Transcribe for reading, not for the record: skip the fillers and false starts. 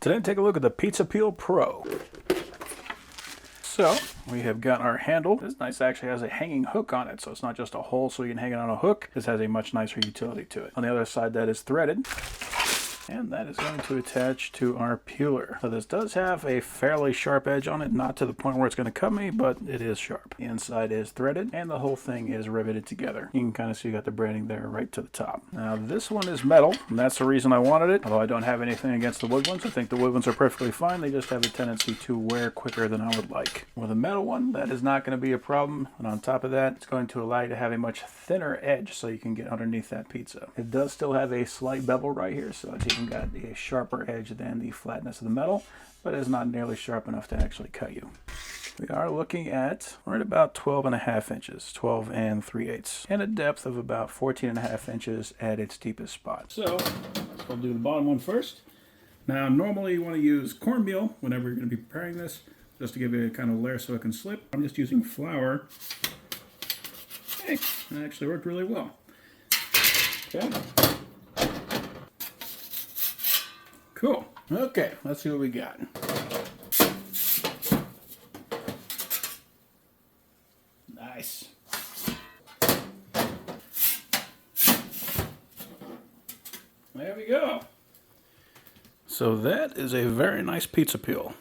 Today, take a look at the Pizza Peel Pro. So, we have got our handle. This nice actually has a hanging hook on it, so it's not just a hole so you can hang it on a hook. This has a much nicer utility to it. On the other side, that is threaded. And that is going to attach to our peeler. So this does have a fairly sharp edge on it, not to the point where it's going to cut me, but it is sharp. The inside is threaded, and the whole thing is riveted together. You can kind of see you got the branding there right to the top. Now this one is metal, and that's the reason I wanted it, although I don't have anything against the wood ones. I think the wood ones are perfectly fine. They just have a tendency to wear quicker than I would like. With a metal one, that is not going to be a problem, and on top of that, it's going to allow you to have a much thinner edge so you can get underneath that pizza. It does still have a slight bevel right here, so it's even got a sharper edge than the flatness of the metal, but it's not nearly sharp enough to actually cut you. We are looking at right about 12.5 inches, 12 3/8, and a depth of about 14.5 inches at its deepest spot. So we'll do the bottom one first. Now normally you want to use cornmeal whenever you're going to be preparing this, just to give it a kind of layer so it can slip. I'm just using flour. Hey, that actually worked really well. Okay. Cool. Okay, let's see what we got. Nice. There we go. So that is a very nice pizza peel.